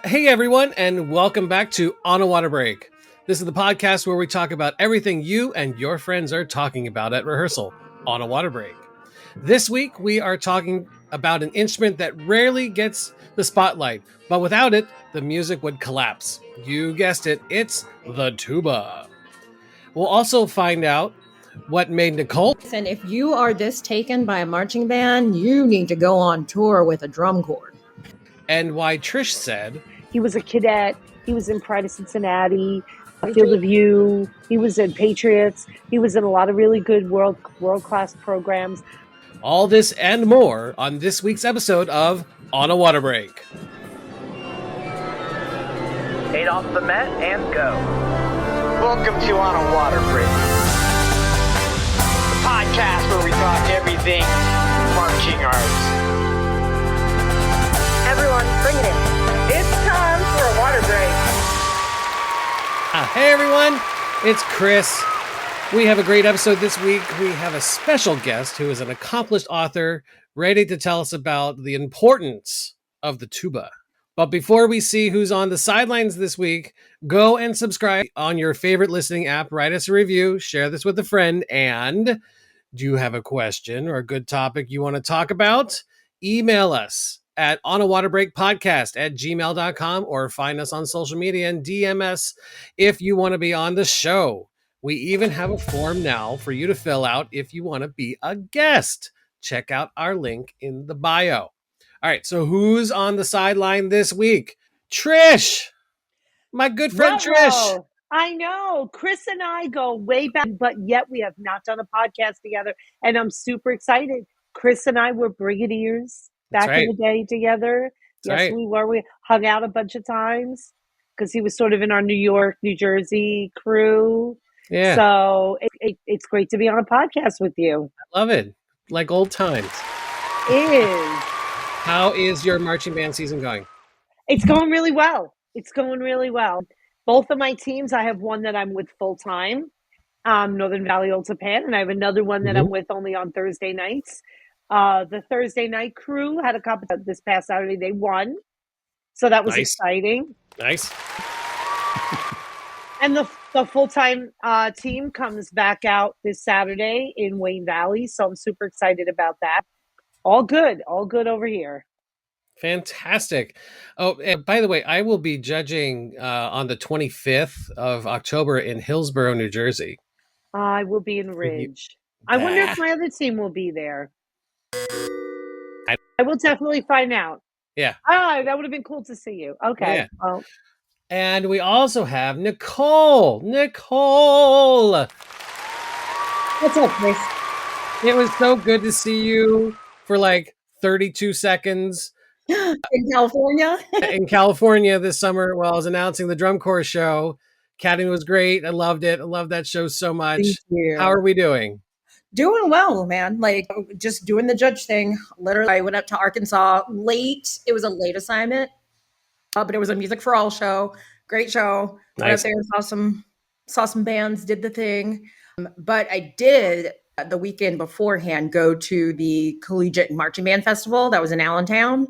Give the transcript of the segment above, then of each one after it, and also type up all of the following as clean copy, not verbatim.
Hey everyone, and welcome back to On a Water Break. This is the podcast where we talk about everything you and your friends are talking about at rehearsal on a water break. This week we are talking about an instrument that rarely gets the spotlight, but without it, the music would collapse. You guessed it, it's the tuba. We'll also find out what made Nicole. And if you are this taken by a marching band, you need to go on tour with a drum corps. And why Trish said he was a cadet. He was in Pride of Cincinnati, Field of View. He was in Patriots. He was in a lot of really good world-class programs. All this and more on this week's episode of On a Water Break. 8 off the mat and go. Welcome to On a Water Break, the podcast where we talk everything marching arts. Everyone, bring it in. It's time for a water break. Hey everyone, it's Chris. We have a great episode this week. We have a special guest who is an accomplished author ready to tell us about the importance of the tuba. But before we see who's on the sidelines this week, go and subscribe on your favorite listening app, write us a review, share this with a friend, and do you have a question or a good topic you want to talk about? Email us at onawaterbreakpodcast@gmail.com or find us on social media and DM us if you want to be on the show. We even have a form now for you to fill out if you want to be a guest. Check out our link in the bio. All right, so who's on the sideline this week? Trish, my good friend Trish. I know. Chris and I go way back, but yet we have not done a podcast together, and I'm super excited. Chris and I were brigadiers back in the day together. That's right. We were. We hung out a bunch of times because he was sort of in our New York, New Jersey crew. Yeah. So it's great to be on a podcast with you. I love it. Like old times. It is. How is your marching band season going? It's going really well. Both of my teams, I have one that I'm with full time, Northern Valley Old Japan, and I have another one that I'm with only on Thursday nights. The Thursday night crew had a competition this past Saturday. They won. So that was exciting. Nice. And the full-time team comes back out this Saturday in Wayne Valley. So I'm super excited about that. All good over here. Fantastic. Oh, and by the way, I will be judging on the 25th of October in Hillsborough, New Jersey. I will be in Ridge. I wonder if my other team will be there. I will definitely find out. Yeah. That would have been cool to see you. Okay. Yeah. Well. And we also have Nicole. Nicole. What's up, Chris? It was so good to see you for like 32 seconds. In California? In California this summer while I was announcing the drum corps show. Caddying was great. I loved it. I love that show so much. Thank you. How are we doing? Doing well, man. Like just doing the judge thing. Literally, I went up to Arkansas late. It was a late assignment, but it was a Music for All show. Great show. Nice. Went up there and saw some bands, did the thing. But I did the weekend beforehand go to the Collegiate Marching Band Festival that was in Allentown.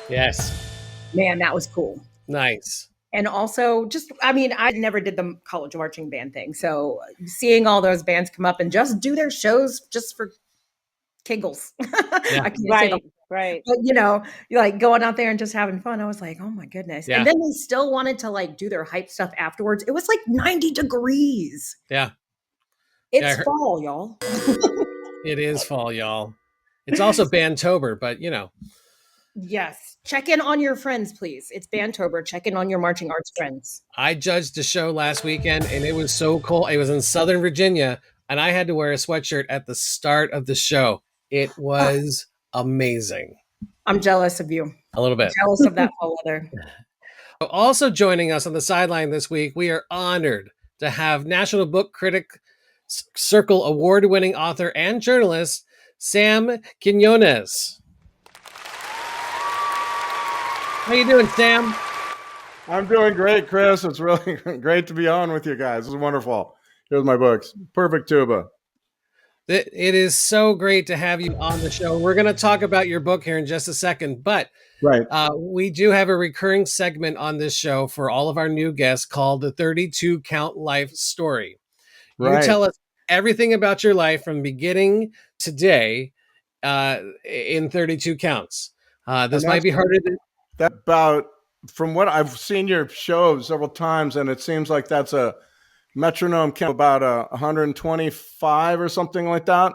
Yes. Man, that was cool. Nice. And also I never did the college marching band thing. So seeing all those bands come up and just do their shows just for giggles. Yeah. Right. But you're like going out there and just having fun. I was like, oh my goodness. Yeah. And then they still wanted to like do their hype stuff afterwards. It was like 90 degrees. Yeah. It's fall, y'all. It is fall, y'all. It's also Bandtober, but Yes. Check in on your friends, please. It's Bandtober. Check in on your marching arts friends. I judged a show last weekend and it was so cold. It was in Southern Virginia and I had to wear a sweatshirt at the start of the show. It was amazing. I'm jealous of you. A little bit. I'm jealous of that fall weather. Also joining us on the sideline this week, we are honored to have National Book Critic Circle award-winning author and journalist, Sam Quinones. How you doing, Sam? I'm doing great, Chris. It's really great to be on with you guys. This is wonderful. Here's my books. Perfect Tuba. It is so great to have you on the show. We're going to talk about your book here in just a second, but Right. We do have a recurring segment on this show for all of our new guests called the 32 Count Life Story. You Right. tell us everything about your life from beginning today in 32 counts. This might be harder than that. About from what I've seen your show several times, and it seems like that's a metronome count about 125 or something like that.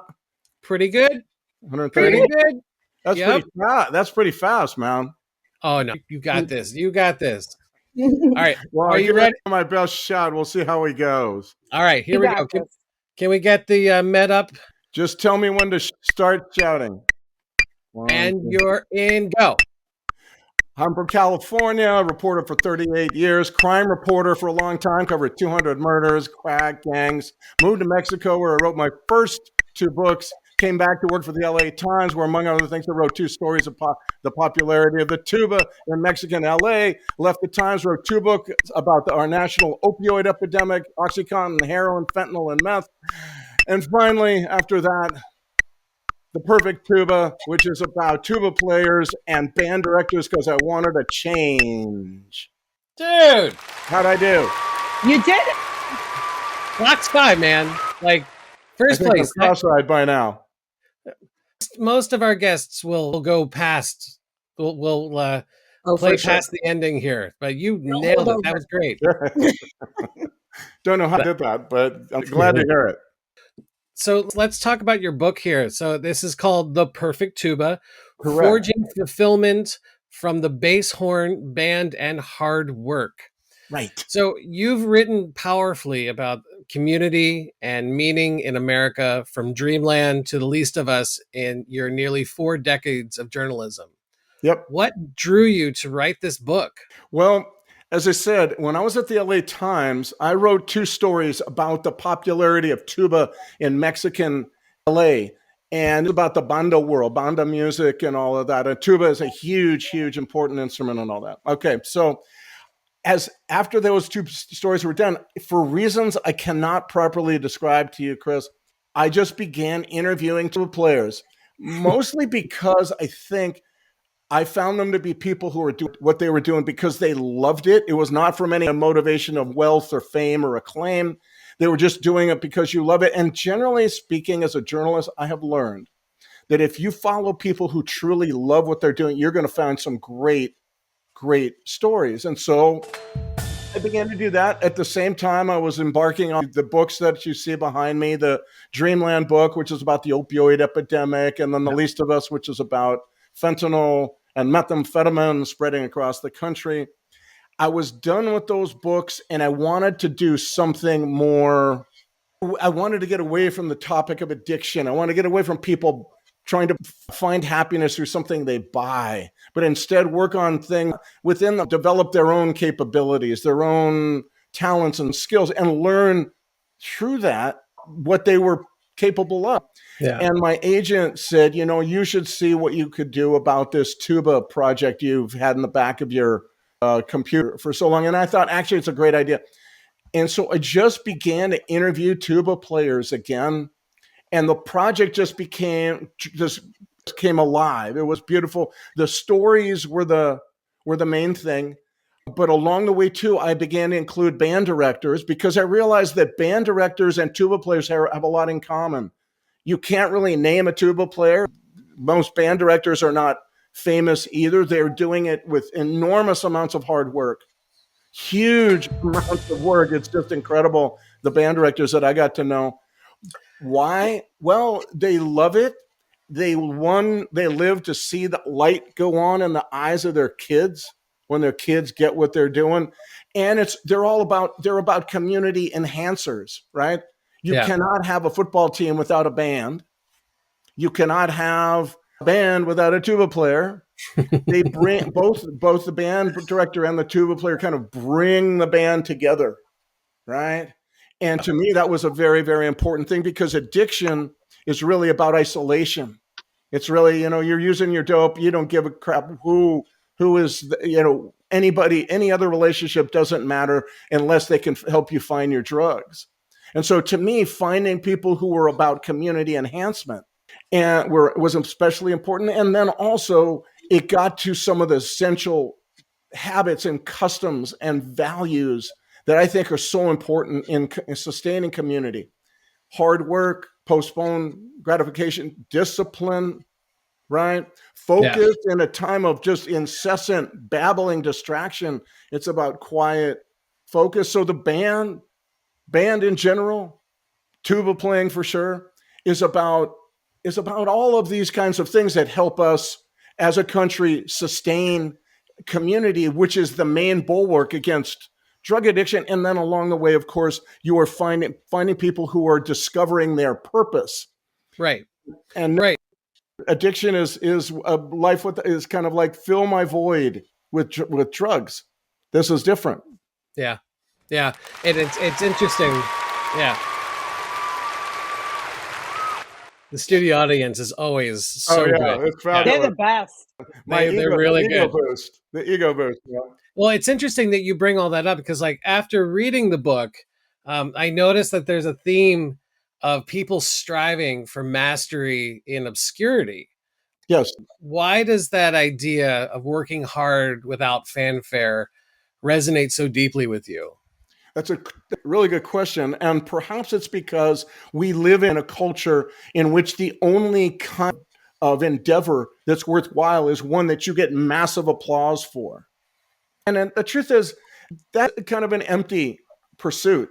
pretty good. 130. Pretty good. That's Yep. pretty fast. That's pretty fast, man. Oh no, you got this. You got this. All right. Well, Are you ready? My best shot. We'll see how he goes. All right, here we go. Can we get the med up? Just tell me when to start shouting. And you're in. Go. I'm from California, reporter for 38 years, crime reporter for a long time, covered 200 murders, crack gangs, moved to Mexico where I wrote my first 2 books, came back to work for the LA Times where, among other things, I wrote 2 stories of the popularity of the tuba in Mexican LA, left the Times, wrote 2 books about our national opioid epidemic, OxyContin, heroin, fentanyl, and meth. And finally, after that, the Perfect Tuba, which is about tuba players and band directors because I wanted a change. Dude. How'd I do? You did it. Box 5, man. Like, first place. I'm cross-eyed by now. Most of our guests will go past, will play past the ending here, but you nailed it. That was great. Don't know how I did that, but I'm glad to hear it. So let's talk about your book here. So this is called The Perfect Tuba, Correct. Forging Fulfillment from the Bass Horn, Band, and Hard Work. Right. So you've written powerfully about community and meaning in America, from Dreamland to The Least of Us in your nearly 4 decades of journalism. Yep. What drew you to write this book? Well, as I said, when I was at the LA Times, I wrote 2 stories about the popularity of tuba in Mexican LA and about the banda world, banda music and all of that. And tuba is a huge, huge, important instrument and all that. Okay, so after those 2 stories were done, for reasons I cannot properly describe to you, Chris, I just began interviewing tuba players, mostly because I think I found them to be people who were doing what they were doing because they loved it. It was not from any motivation of wealth or fame or acclaim. They were just doing it because you love it. And generally speaking, as a journalist, I have learned that if you follow people who truly love what they're doing, you're going to find some great, great stories. And so I began to do that. At the same time, I was embarking on the books that you see behind me, the Dreamland book, which is about the opioid epidemic, and then The Least of Us, which is about fentanyl and methamphetamine spreading across the country. I was done with those books and I wanted to do something more. I wanted to get away from the topic of addiction. I wanted to get away from people trying to find happiness through something they buy, but instead work on things within them, develop their own capabilities, their own talents and skills, and learn through that what they were capable of. Yeah. And my agent said, you should see what you could do about this tuba project you've had in the back of your computer for so long. And I thought, actually, it's a great idea. And so I just began to interview tuba players again. And the project just came alive. It was beautiful. The stories were the main thing. But along the way, too, I began to include band directors because I realized that band directors and tuba players have a lot in common. You can't really name a tuba player. Most band directors are not famous either. They're doing it with enormous amounts of hard work, huge amounts of work. It's just incredible, the band directors that I got to know. Why? Well, they love it. They live to see the light go on in the eyes of their kids when their kids get what they're doing. And they're about community enhancers, right? You cannot have a football team without a band. You cannot have a band without a tuba player. They bring both the band director and the tuba player kind of bring the band together, right? And to me, that was a very, very important thing because addiction is really about isolation. It's really, you're using your dope. You don't give a crap who is, anybody, any other relationship doesn't matter unless they can help you find your drugs. And so to me, finding people who were about community enhancement was especially important. And then also it got to some of the essential habits and customs and values that I think are so important in sustaining community. Hard work, postponed gratification, discipline, right? Focus in a time of just incessant babbling distraction. It's about quiet focus. So the band in general, tuba playing for sure, is about all of these kinds of things that help us as a country sustain community, which is the main bulwark against drug addiction. And then along the way, of course, you are finding people who are discovering their purpose. Right. And addiction is a life is kind of like fill my void with drugs. This is different. Yeah. And it's interesting. Yeah. The studio audience is always so good. It's fabulous. They're the best. They're really good. The ego boost. Yeah. Well, it's interesting that you bring all that up because, like, after reading the book, I noticed that there's a theme of people striving for mastery in obscurity. Yes. Why does that idea of working hard without fanfare resonate so deeply with you? That's a really good question. And perhaps it's because we live in a culture in which the only kind of endeavor that's worthwhile is one that you get massive applause for. And the truth is, that's kind of an empty pursuit.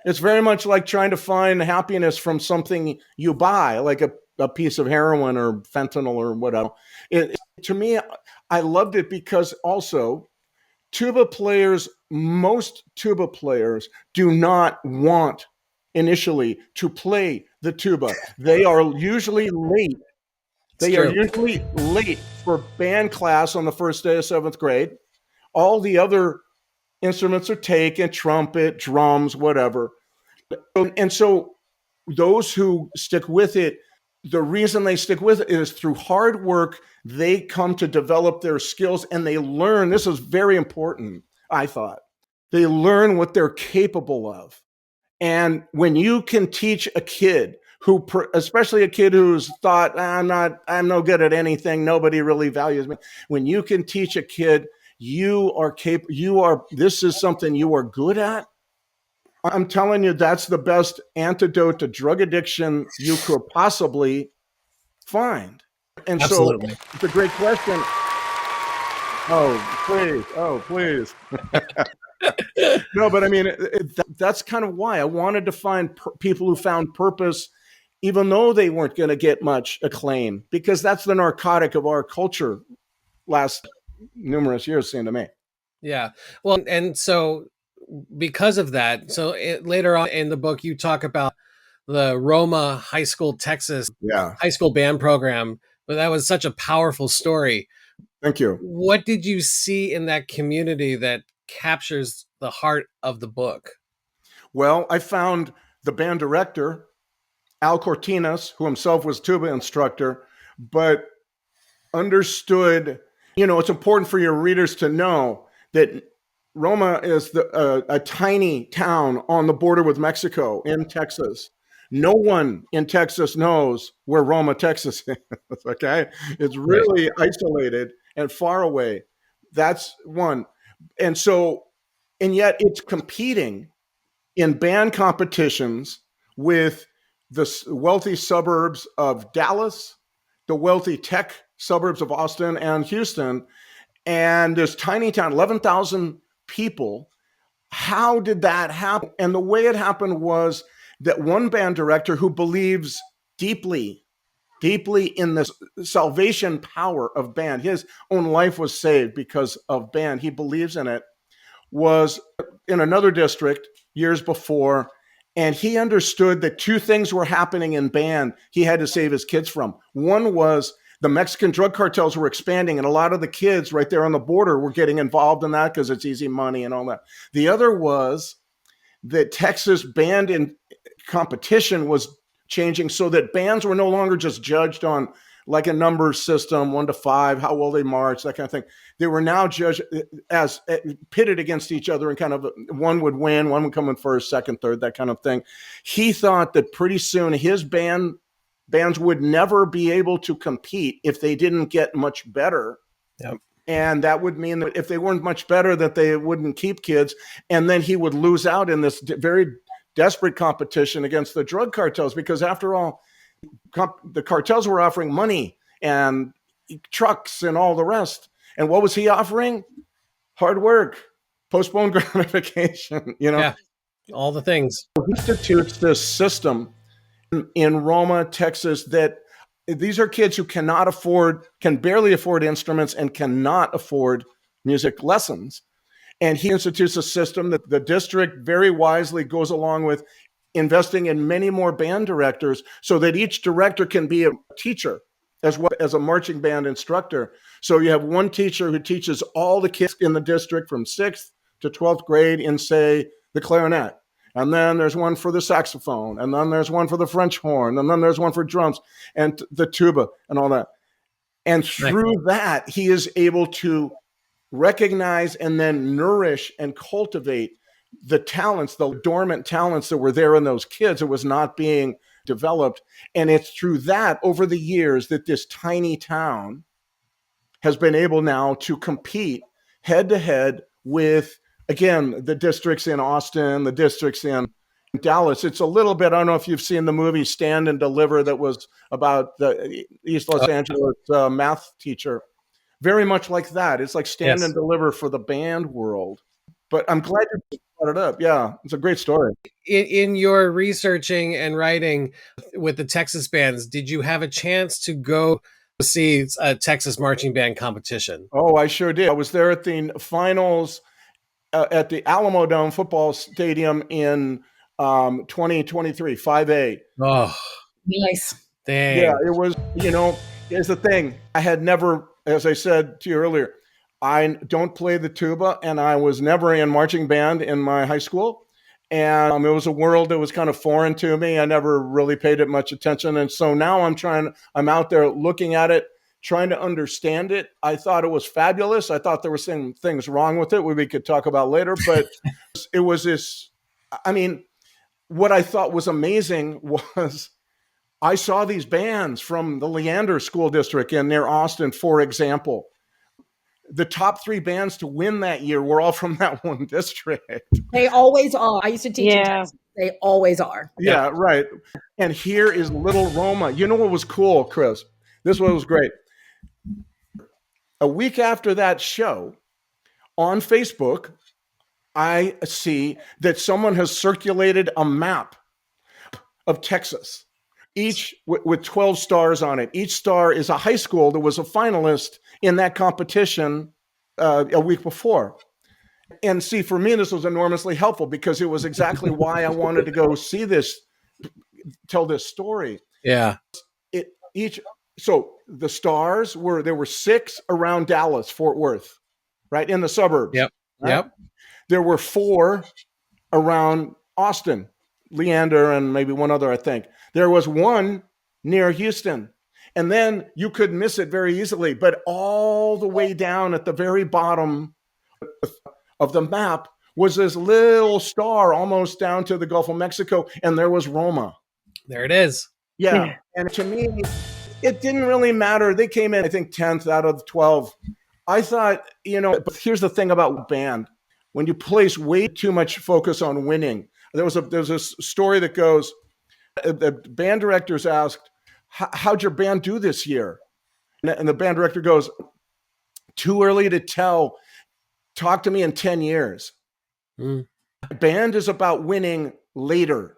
It's very much like trying to find happiness from something you buy, like a piece of heroin or fentanyl or whatever. To me, I loved it because also most tuba players do not want initially to play the tuba. They are usually late. Are usually late for band class on the first day of 7th grade. All the other instruments are taken, trumpet, drums, whatever. And so those who stick with it, the reason they stick with it is through hard work. They come to develop their skills and they learn. This is very important, I thought. They learn what they're capable of. And when you can teach a kid especially a kid who's thought, I'm no good at anything, nobody really values me. When you can teach a kid, this is something you are good at. I'm telling you, that's the best antidote to drug addiction you could possibly find. And Absolutely. So it's a great question. Oh, please. No, but I mean, that's kind of why I wanted to find people who found purpose, even though they weren't going to get much acclaim, because that's the narcotic of our culture last numerous years, seem to me. Yeah. Well, and so because of that, later on in the book, you talk about the Roma High School, Texas high school band program, but that was such a powerful story. Thank you. What did you see in that community that captures the heart of the book? Well, I found the band director, Al Cortinas, who himself was tuba instructor, but understood, it's important for your readers to know that Roma is a tiny town on the border with Mexico in Texas. No one in Texas knows where Roma, Texas is, okay? It's really isolated and far away. That's one. And yet it's competing in band competitions with the wealthy suburbs of Dallas, the wealthy tech suburbs of Austin and Houston, and this tiny town, 11,000 people. How did that happen? And the way it happened was that one band director who believes deeply in the salvation power of band, his own life was saved because of band, he believes in it, was in another district years before, and he understood that two things were happening in band he had to save his kids from. One was the Mexican drug cartels were expanding, and a lot of the kids right there on the border were getting involved in that because it's easy money and all that. The other was that Texas band in competition was changing so that bands were no longer just judged on like a number system, 1 to 5, how well they march, that kind of thing. They were now judged as pitted against each other, and kind of one would win, one would come in first, second, third, that kind of thing. He thought that pretty soon his bands would never be able to compete if they didn't get much better Yep. And that would mean that if they weren't much better, that they wouldn't keep kids. And then he would lose out in this very desperate competition against the drug cartels, because after all, the cartels were offering money and trucks and all the rest. And what was he offering? Hard work, postponed gratification, Yeah, all the things. He institutes this system in Roma, Texas, that these are kids who can barely afford instruments and cannot afford music lessons. And he institutes a system that the district very wisely goes along with, investing in many more band directors so that each director can be a teacher as well as a marching band instructor. So you have one teacher who teaches all the kids in the district from 6th to 12th grade in, say, the clarinet. And then there's one for the saxophone. And then there's one for the French horn. And then there's one for drums and the tuba and all that. And through that, he is able to recognize and then nourish and cultivate the talents, the dormant talents that were there in those kids that was not being developed. And it's through that, over the years, that this tiny town has been able now to compete head to head with, again, the districts in Austin, the districts in Dallas. It's a little bit, I don't know if you've seen the movie Stand and Deliver that was about the East Los Angeles math teacher. Very much like that. It's like Stand and Deliver for the band world. But I'm glad you brought it up. Yeah, it's a great story. In your researching and writing with the Texas bands, did you have a chance to go see a Texas marching band competition? Oh, I sure did. I was there at the finals at the Alamo Dome football stadium in 2023, 5A. Oh, Nice. dang. Yeah, it was, here's the thing. I had never, as I said to you earlier, I don't play the tuba, and I was never in marching band in my high school. And it was a world that was kind of foreign to me. I never really paid it much attention. And so now I'm out there looking at it, trying to understand it. I thought it was fabulous. I thought there were some things wrong with it we could talk about later, but it was this, what I thought was amazing was I saw these bands from the Leander School District in near Austin, for example. The top 3 bands to win that year were all from that one district. They always are. I used to teach in Texas. They always are. Yeah, right. And here is Little Roma. You know what was cool, Chris? This one was great. A week after that show, on Facebook, I see that someone has circulated a map of Texas, each with 12 stars on it. Each star is a high school that was a finalist in that competition a week before. And see, for me, this was enormously helpful because it was exactly why I wanted to go see this, tell this story. Yeah. So the stars there were 6 around Dallas, Fort Worth, right, in the suburbs. Yep. Right? Yep. There were 4 around Austin, Leander, and maybe one other, I think. There was 1 near Houston. And then you could miss it very easily. But all the way down at the very bottom of the map was this little star almost down to the Gulf of Mexico. And there was Roma. There it is. Yeah. And to me, it didn't really matter. They came in, I think, 10th out of 12. I thought, but here's the thing about band. When you place way too much focus on winning, there's a story that goes, the band directors asked, how'd your band do this year? And the band director goes, too early to tell. Talk to me in 10 years. Band is about winning later.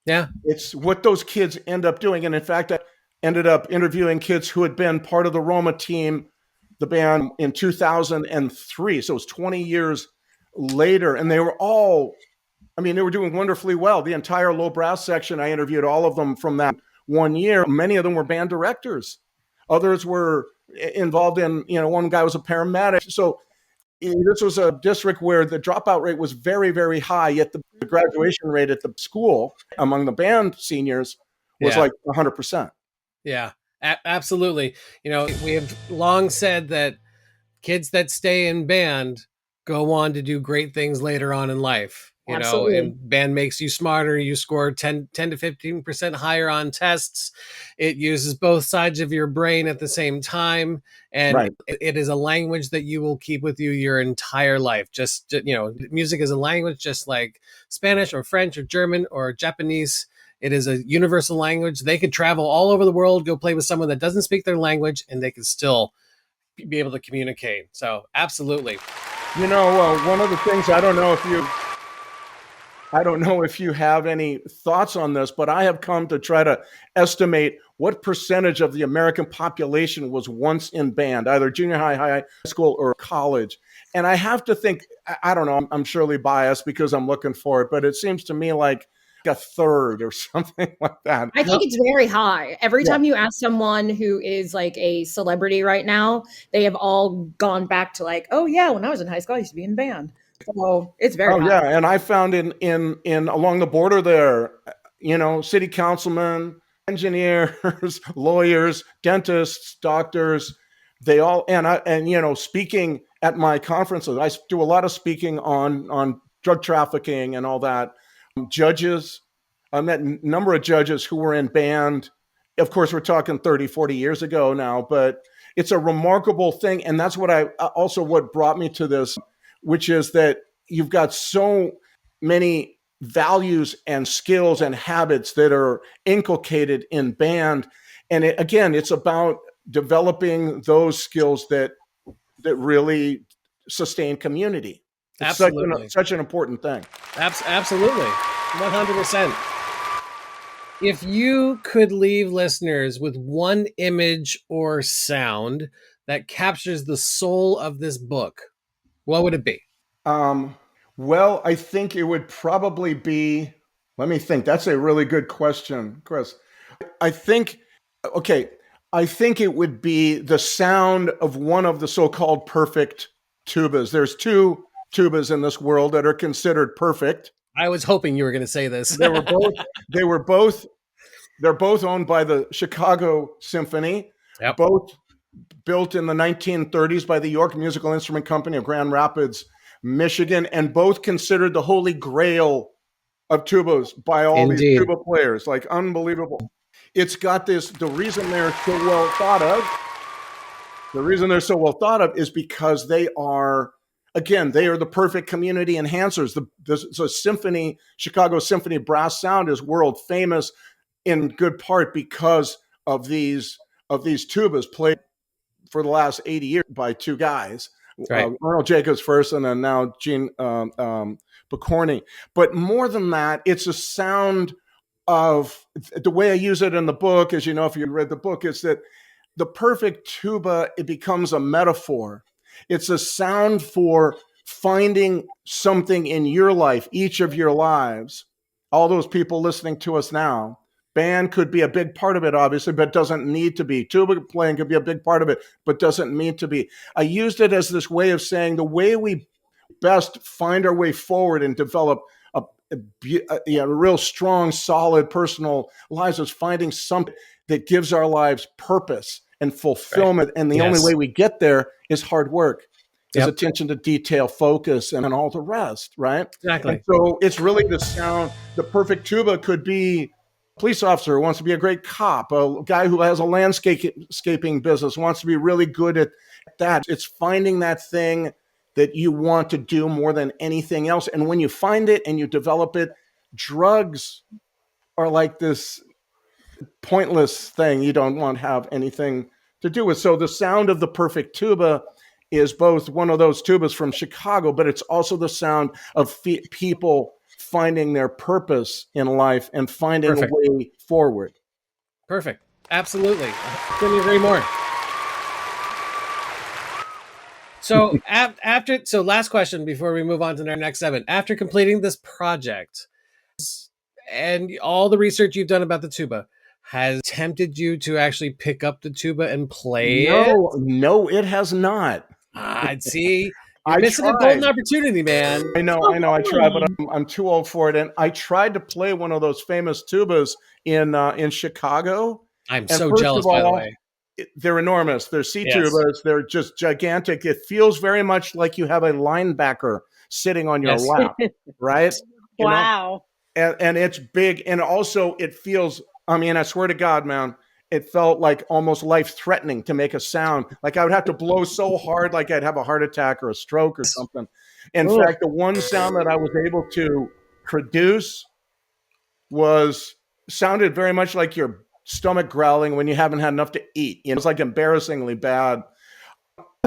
Yeah. It's what those kids end up doing. And in fact, I ended up interviewing kids who had been part of the Roma team, the band, in 2003. So it was 20 years later. And they were all, they were doing wonderfully well. The entire low brass section, I interviewed all of them from that one year. Many of them were band directors. Others were involved in, one guy was a paramedic. So this was a district where the dropout rate was very, very high, yet the graduation rate at the school among the band seniors was like 100%. Yeah, absolutely. We have long said that kids that stay in band go on to do great things later on in life. Absolutely. and band makes you smarter. You score 10 to 15% higher on tests. It uses both sides of your brain at the same time. And Right. it is a language that you will keep with you your entire life. Just, music is a language just like Spanish or French or German or Japanese. It is a universal language. They could travel all over the world, go play with someone that doesn't speak their language, and they could still be able to communicate. So absolutely. One of the things, I don't know if you have any thoughts on this, but I have come to try to estimate what percentage of the American population was once in band, either junior high, high school, or college. And I have to think, I don't know, I'm surely biased because I'm looking for it, but it seems to me like a third or something like that. I think it's very high. Every time you ask someone who is like a celebrity right now, they have all gone back to like, oh yeah, when I was in high school, I used to be in band. So it's very high. Yeah, and I found in along the border there, city councilmen, engineers, lawyers, dentists, doctors, they all and speaking at my conferences, I do a lot of speaking on drug trafficking and all that. Judges, I met a number of judges who were in band. Of course, we're talking 30, 40 years ago now, but it's a remarkable thing. And that's what brought me to this, which is that you've got so many values and skills and habits that are inculcated in band. And it's about developing those skills that really sustain community. It's such an important thing. Absolutely. 100%. If you could leave listeners with one image or sound that captures the soul of this book, what would it be? Well, I think it would probably be, let me think. That's a really good question, Chris. I think it would be the sound of one of the so-called perfect tubas. There's two tubas in this world that are considered perfect. I was hoping you were going to say this. They're both owned by the Chicago Symphony. Yep. Both built in the 1930s by the York Musical Instrument Company of Grand Rapids, Michigan, and both considered the holy grail of tubas by all these tuba players. Like, unbelievable. It's got the reason they're so well thought of is because they are the perfect community enhancers. The symphony, Chicago Symphony brass sound, is world famous in good part because of these tubas played for the last 80 years by two guys, right. Earl Jacobs first, and then now Gene Picorni. But more than that, it's a sound of the way I use it in the book. As you know, if you read the book, is that the perfect tuba, it becomes a metaphor. It's a sound for finding something in your life, each of your lives. All those people listening to us now, band could be a big part of it, obviously, but doesn't need to be. Tuba playing could be a big part of it, but doesn't need to be. I used it as this way of saying the way we best find our way forward and develop a real strong, solid personal lives is finding something that gives our lives purpose and fulfillment. Right. And the only way we get there is hard work, is attention to detail, focus, and all the rest, right? Exactly. And so it's really the sound. The perfect tuba could be a police officer who wants to be a great cop, a guy who has a landscaping business, wants to be really good at that. It's finding that thing that you want to do more than anything else. And when you find it and you develop it, drugs are like this pointless thing you don't want to have anything to do with. So the sound of the perfect tuba is both one of those tubas from Chicago, but it's also the sound of people finding their purpose in life and finding a way forward. Perfect. Absolutely. Couldn't agree more. So last question before we move on to our next segment. After completing this project and all the research you've done about the tuba, has tempted you to actually pick up the tuba and play it? No, it has not. I'd see. You're missing a golden opportunity, man. I know. I tried, but I'm too old for it. And I tried to play one of those famous tubas in Chicago. I'm so jealous, by the way. They're enormous. They're C tubas. They're just gigantic. It feels very much like you have a linebacker sitting on your lap, right? You know? Wow. And it's big. And also it feels, I mean, I swear to God, man, it felt like almost life-threatening to make a sound. Like I would have to blow so hard, like I'd have a heart attack or a stroke or something. In fact, the one sound that I was able to produce sounded very much like your stomach growling when you haven't had enough to eat. You know, it's like embarrassingly bad.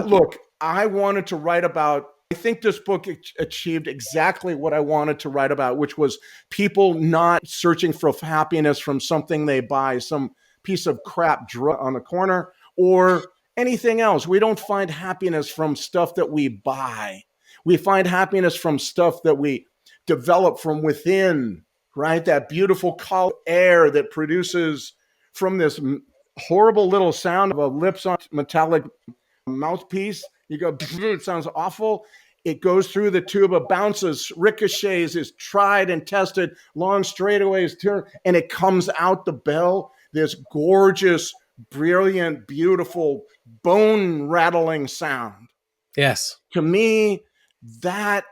Look, I wanted to write about, I think this book achieved exactly what I wanted to write about, which was people not searching for happiness from something they buy, some piece of crap drug on the corner or anything else. We don't find happiness from stuff that we buy. We find happiness from stuff that we develop from within, right? That beautiful cold air that produces from this horrible little sound of a lips on metallic mouthpiece. You go, it sounds awful. It goes through the tuba, bounces, ricochets, is tried and tested, long straightaways, and it comes out the bell. This gorgeous, brilliant, beautiful, bone-rattling sound. Yes. To me, that,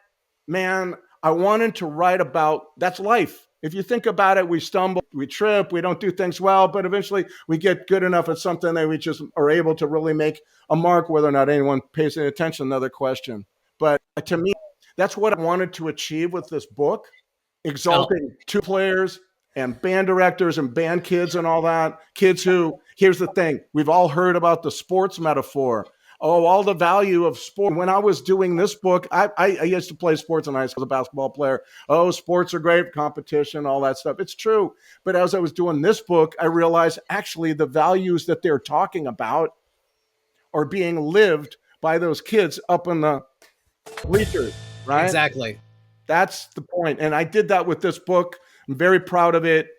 man, I wanted to write about, that's life. If you think about it, we stumble, we trip, we don't do things well, but eventually we get good enough at something that we just are able to really make a mark. Whether or not anyone pays any attention, another question. But to me, that's what I wanted to achieve with this book, exalting two players and band directors and band kids and all that. Kids who, here's the thing, we've all heard about the sports metaphor. Oh, all the value of sport. When I was doing this book, I used to play sports and I was a basketball player. Oh, sports are great, competition, all that stuff. It's true. But as I was doing this book, I realized actually the values that they're talking about are being lived by those kids up in the bleachers, right? Exactly. That's the point. And I did that with this book. I'm very proud of it.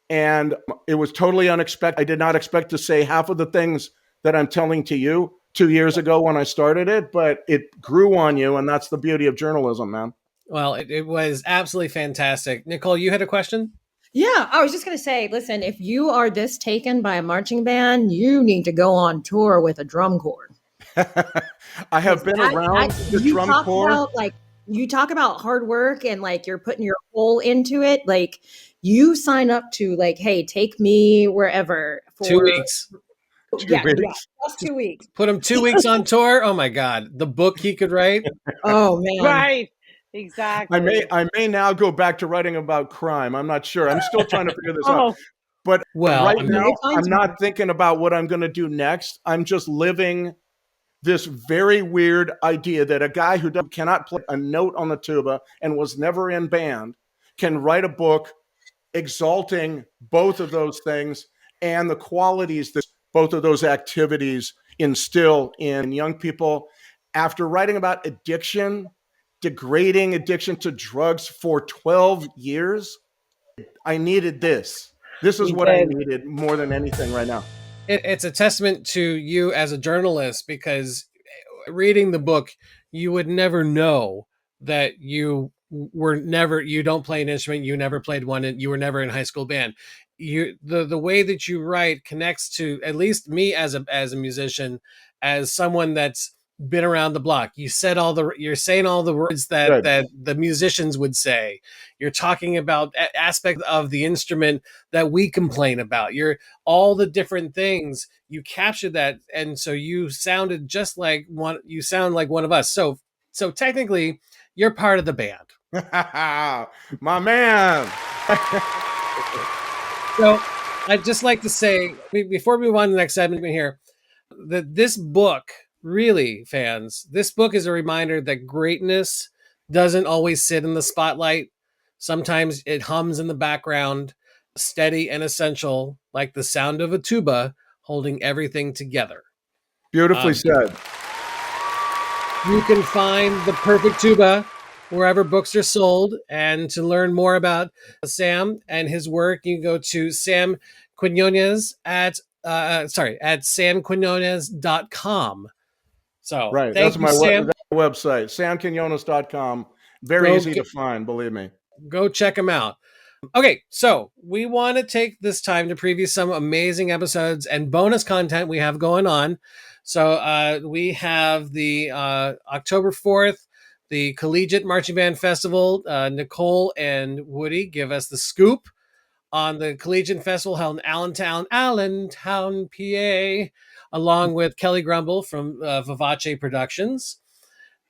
And it was totally unexpected. I did not expect to say half of the things that I'm telling to you 2 years ago when I started it, but it grew on you. And that's the beauty of journalism, man. Well, it was absolutely fantastic. Nicole, you had a question? Yeah, I was just going to say, listen, if you are this taken by a marching band, you need to go on tour with a drum corps. I have been around the drum corps. You talk about hard work and like you're putting your whole into it. Like you sign up to like, hey, take me wherever for 2 weeks. Yeah, just 2 weeks. Put him 2 weeks on tour. Oh my God, the book he could write. Oh man, Right. Exactly. I may now go back to writing about crime. I'm not sure. I'm still trying to figure this out. But right now, I'm not thinking about what I'm going to do next. I'm just living this very weird idea that a guy who cannot play a note on the tuba and was never in band can write a book exalting both of those things and the qualities that both of those activities instill in young people. After writing about addiction, degrading addiction to drugs for 12 years, I needed this. This is what I needed more than anything right now. It's a testament to you as a journalist, because reading the book, you would never know that you don't play an instrument, you never played one, and you were never in high school band. The way that you write connects to at least me as a musician, as someone that's been around the block. You're saying all the words that the musicians would say. You're talking about aspects of the instrument that we complain about. You're all the different things. You captured that, and so you sounded just like one. You sound like one of us. So technically, you're part of the band. My man. So I'd just like to say, before we move on to the next segment here, that this book, really, fans, this book is a reminder that greatness doesn't always sit in the spotlight. Sometimes it hums in the background, steady and essential, like the sound of a tuba holding everything together. Beautifully said. You can find The Perfect Tuba wherever books are sold. And to learn more about Sam and his work, you can go to Sam Quinones at samquinones.com. So right, that's my website, samquinones.com. Very easy to find, believe me. Go check them out. Okay, so we want to take this time to preview some amazing episodes and bonus content we have going on. So we have the October 4th the Collegiate Marching Band Festival. Nicole and Woody give us the scoop on the Collegiate Festival held in Allentown, PA, along with Kelly Grumble from Vivace Productions.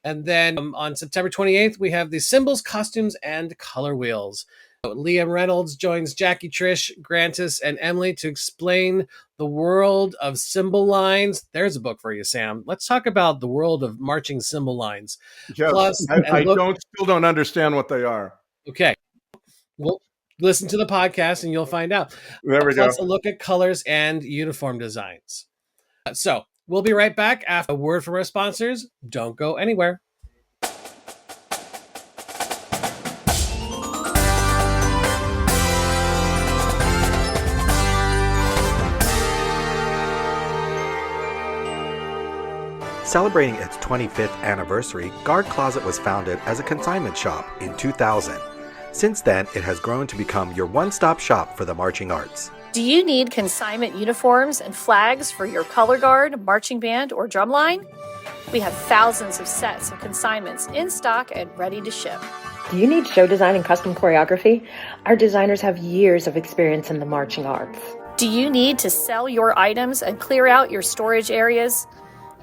And then on September 28th, we have the Symbols, Costumes, and Color Wheels. Liam Reynolds joins Jackie, Trish, Grantis, and Emily to explain the world of symbol lines. There's a book for you, Sam. Let's talk about the world of marching symbol lines. Yes, Plus, I still don't understand what they are. Okay. Well, listen to the podcast and you'll find out. There we Plus go. a look at colors and uniform designs. So we'll be right back after a word from our sponsors. Don't go anywhere. Celebrating its 25th anniversary, Guard Closet was founded as a consignment shop in 2000. Since then, it has grown to become your one-stop shop for the marching arts. Do you need consignment uniforms and flags for your color guard, marching band, or drumline? We have thousands of sets of consignments in stock and ready to ship. Do you need show design and custom choreography? Our designers have years of experience in the marching arts. Do you need to sell your items and clear out your storage areas?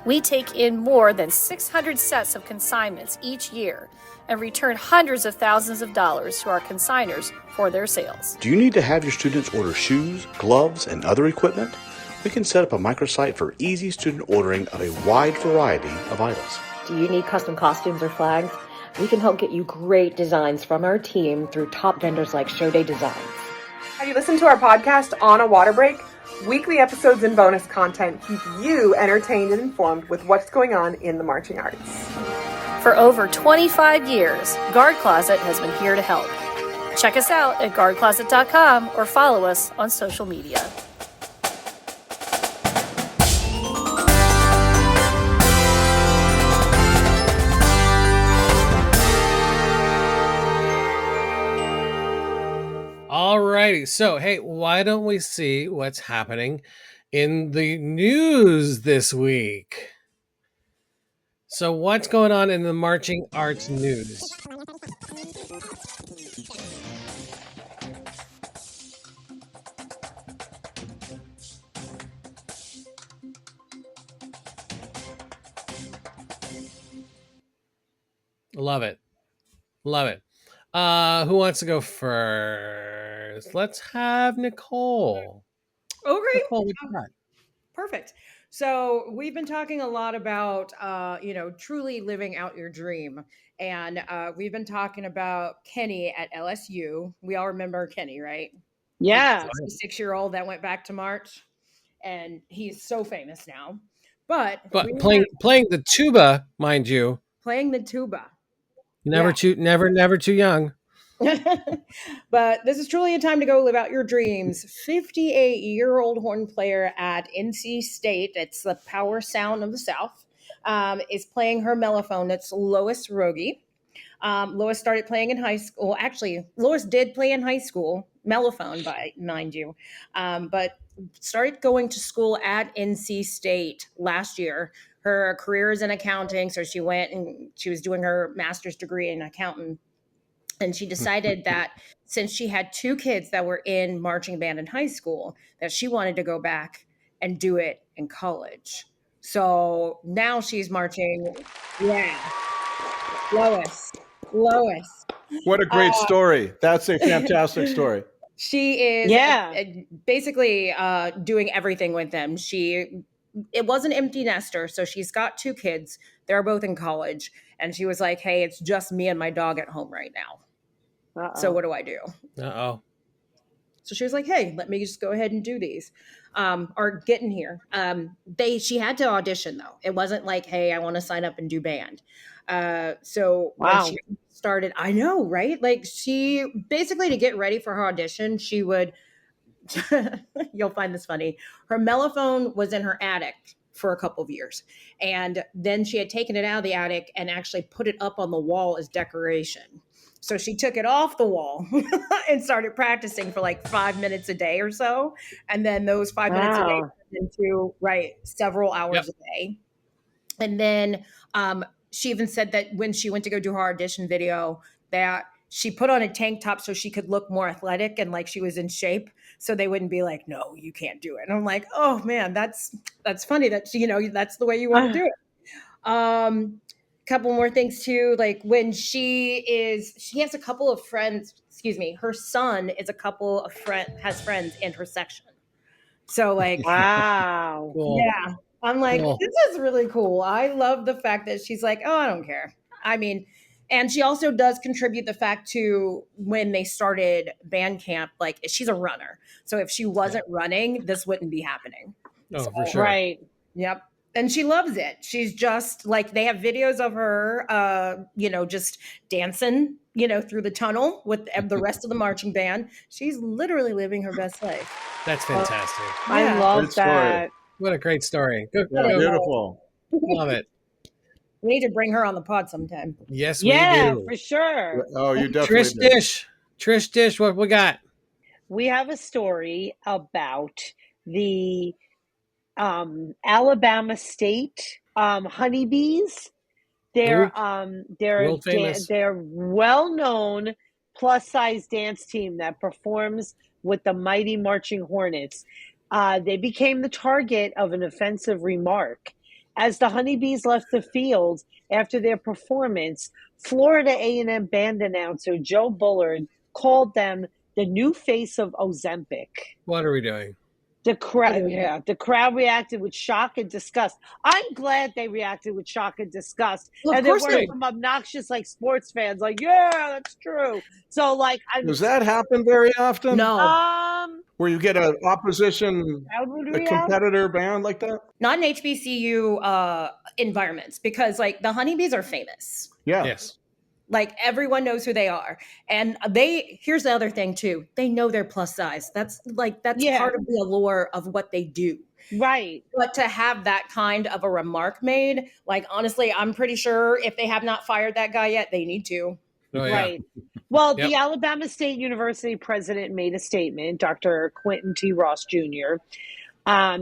We take in more than 600 sets of consignments each year and return hundreds of thousands of dollars to our consigners for their sales. Do you need to have your students order shoes, gloves, and other equipment? We can set up a microsite for easy student ordering of a wide variety of items. Do you need custom costumes or flags? We can help get you great designs from our team through top vendors like Show Day Designs. Have you listened to our podcast On a Water Break? Weekly episodes and bonus content keep you entertained and informed with what's going on in the marching arts. For over 25 years, Guard Closet has been here to help. Check us out at guardcloset.com or follow us on social media. Alrighty, so hey, why don't we see what's happening in the news this week? So what's going on in the marching arts news? Love it. Love it. Who wants to go first? Let's have Nicole. Okay. Nicole, what you got? Perfect. So we've been talking a lot about, truly living out your dream. And we've been talking about Kenny at LSU. We all remember Kenny, right? Yeah. 6-year-old that went back to March. And he's so famous now. But playing the tuba, mind you. Playing the tuba. Never too young. But this is truly a time to go live out your dreams. 58-year-old horn player at NC State, it's the power sound of the South, is playing her mellophone. It's Lois Rogge. Lois started playing in high school. Actually, Lois did play in high school, mellophone, mind you, but started going to school at NC State last year. Her career is in accounting, so she went and she was doing her master's degree in accounting. And she decided that since she had 2 kids that were in marching band in high school, that she wanted to go back and do it in college. So now she's marching. Yeah. Lois. What a great story. That's a fantastic story. She is basically doing everything with them. It was an empty nester, so she's got 2 kids. They're both in college. And she was like, hey, it's just me and my dog at home right now. So what do I do? Uh-oh. So she was like, hey, let me just go ahead and do these. Or get in here. She had to audition, though. It wasn't like, hey, I want to sign up and do band. When she started, I know, right? Like she basically, to get ready for her audition, she would, you'll find this funny. Her mellophone was in her attic for a couple of years. And then she had taken it out of the attic and actually put it up on the wall as decoration. So she took it off the wall and started practicing for like 5 minutes a day or so. And then those 5 minutes a day turned into several hours a day. And then she even said that when she went to go do her audition video, that she put on a tank top so she could look more athletic and like she was in shape, so they wouldn't be like, no, you can't do it. And I'm like, oh man, that's funny that that's the way you want to do it. Couple more things too, like when she has a couple of friends, her son is has friends in her section. So like, wow. Cool. yeah, I'm like, Cool. this is really cool. I love the fact that she's like, oh, I don't care. I mean, and she also does contribute the fact to when they started band camp, like she's a runner. So if she wasn't running, this wouldn't be happening. Oh, for sure. Right. Yep. And she loves it. She's just like, they have videos of her, just dancing, through the tunnel with the rest of the marching band. She's literally living her best life. That's fantastic. I love Great story. that. What a great story. Go, Yeah, go. beautiful. Love it. We need to bring her on the pod sometime. Yes, we Yeah, do. for sure. Oh, you definitely Trish Dish, what we got? We have a story about the Alabama State Honeybees. They're World famous. they're well-known plus-size dance team that performs with the mighty Marching Hornets. They became the target of an offensive remark. As the Honeybees left the field after their performance, Florida A&M band announcer Joe Bullard called them the new face of Ozempic. What are we doing? The crowd reacted with shock and disgust. I'm glad they reacted with shock and disgust. Well, of and there course weren't they- some obnoxious like sports fans like, yeah, that's true. So like, Does that happen very often? No. Where you get an opposition, how would a we competitor band like that? Not in HBCU environments, because like the Honeybees are famous. Yeah. Yes. Like everyone knows who they are. And here's the other thing too. They know they're plus size. That's Yeah. part of the allure of what they do. Right. But to have that kind of a remark made, like honestly, I'm pretty sure if they have not fired that guy yet, they need to. Oh, yeah. Right. Well, Yep. the Alabama State University president made a statement, Dr. Quentin T. Ross Jr.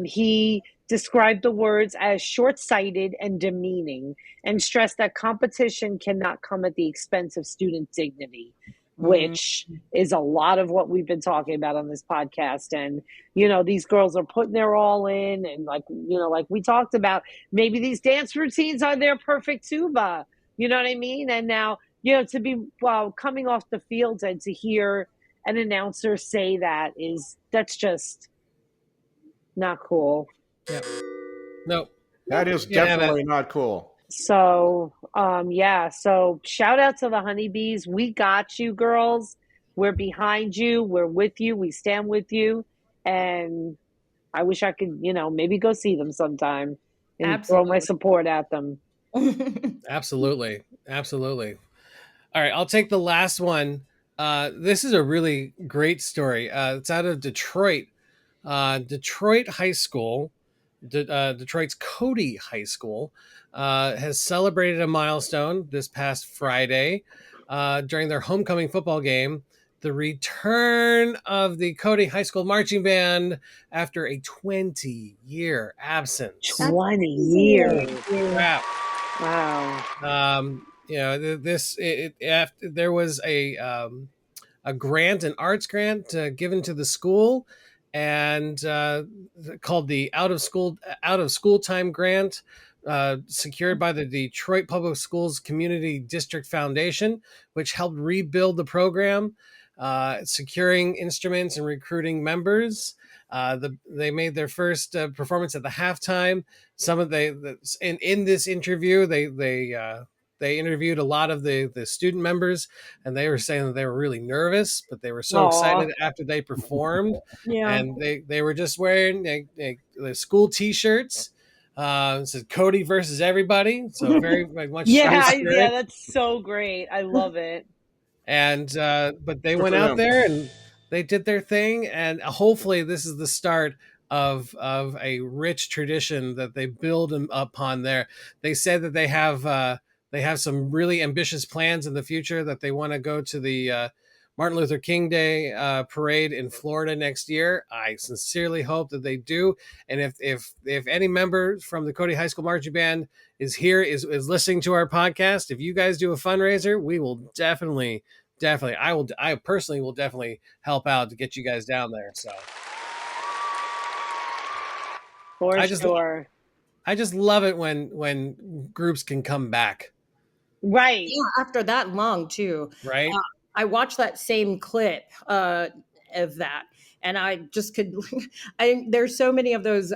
He described the words as short-sighted and demeaning and stressed that competition cannot come at the expense of student dignity, which is a lot of what we've been talking about on this podcast. And, these girls are putting their all in, and like we talked about, maybe these dance routines are their perfect tuba. You know what I mean? And now, to be coming off the field and to hear an announcer say that's just not cool. Yeah. No. That is definitely not cool. So, so shout out to the Honeybees. We got you, girls. We're behind you. We're with you. We stand with you. And I wish I could, maybe go see them sometime and throw my support at them. Absolutely. Absolutely. All right. I'll take the last one. This is a really great story. It's out of Detroit. Detroit High School, Detroit's Cody High School, has celebrated a milestone this past Friday during their homecoming football game. The return of the Cody High School marching band after a 20-year absence. 20 years. Wow. There was a grant, an arts grant given to the school, and called the out of school time grant, secured by the Detroit Public Schools Community District Foundation, which helped rebuild the program, securing instruments and recruiting members. They made their first performance at the halftime. In this interview, they interviewed a lot of the student members, and they were saying that they were really nervous, but they were so excited after they performed. Yeah. And they were just wearing the school T-shirts. It says Cody versus everybody. So very much. Yeah, that's so great. I love it. And but they went out there and they did their thing, and hopefully this is the start of a rich tradition that they build upon there. They said that they have some really ambitious plans in the future, that they want to go to the Martin Luther King Day parade in Florida next year. I sincerely hope that they do. And if any member from the Cody High School Marching Band is here, is listening to our podcast, if you guys do a fundraiser, we will definitely, I personally will definitely help out to get you guys down there. So For sure. I just love it when groups can come back. Right. Yeah, after that long too. Right. I watched that same clip of that, and I just could. There's so many of those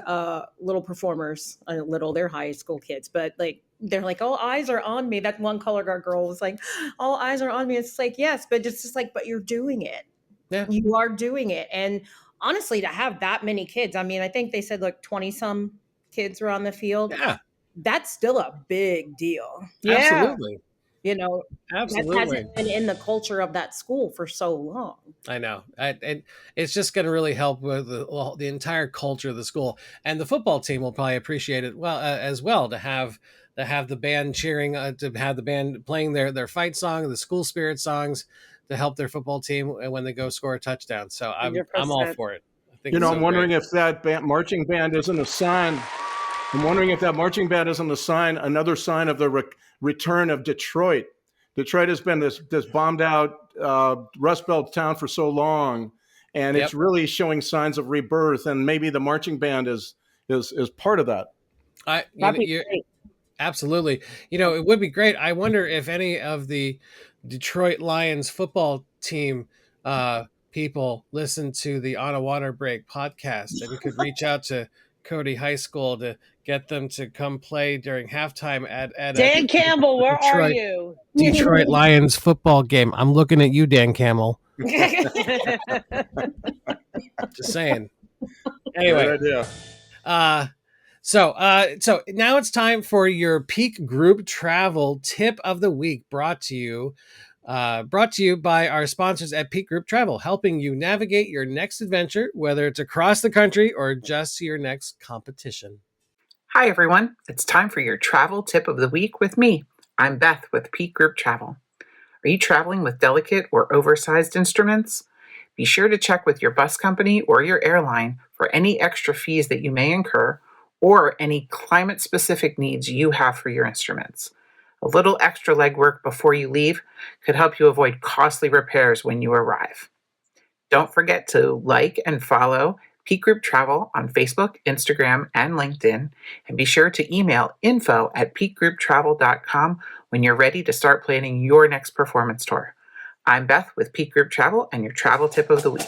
little performers. They're high school kids, but like they're like, all eyes are on me. That one color guard girl was like, all eyes are on me. It's like, yes, but it's just like, but you're doing it. Yeah, you are doing it, and honestly, to have that many kids, I mean, I think they said like 20 some kids were on the field. Yeah, that's still a big deal. Yeah. Absolutely. You know, absolutely. That hasn't been in the culture of that school for so long. I know. And it's just going to really help with the entire culture of the school. And the football team will probably appreciate it as well to have the band cheering, to have the band playing their fight song, the school spirit songs to help their football team when they go score a touchdown. So I'm all for it. I think I'm wondering if that marching band isn't a sign. I'm wondering if that marching band isn't another sign of the return of Detroit. Detroit has been this bombed out Rust Belt town for so long, and it's really showing signs of rebirth. And maybe the marching band is part of that. Absolutely. It would be great. I wonder if any of the Detroit Lions football team people listen to the On a Water Break podcast and could reach out to Cody High School to get them to come play during halftime at Dan Campbell, where are you? Detroit Lions football game. I'm looking at you, Dan Campbell. Just saying. Anyway. Good idea. So now it's time for your peak group travel tip of the week, brought to you by our sponsors at Peak Group Travel, helping you navigate your next adventure, whether it's across the country or just to your next competition. Hi, everyone. It's time for your travel tip of the week with me. I'm Beth with Peak Group Travel. Are you traveling with delicate or oversized instruments? Be sure to check with your bus company or your airline for any extra fees that you may incur or any climate-specific needs you have for your instruments. A little extra legwork before you leave could help you avoid costly repairs when you arrive. Don't forget to like and follow Peak Group Travel on Facebook, Instagram, and LinkedIn, and be sure to email info@peakgrouptravel.com when you're ready to start planning your next performance tour. I'm Beth with Peak Group Travel and your travel tip of the week.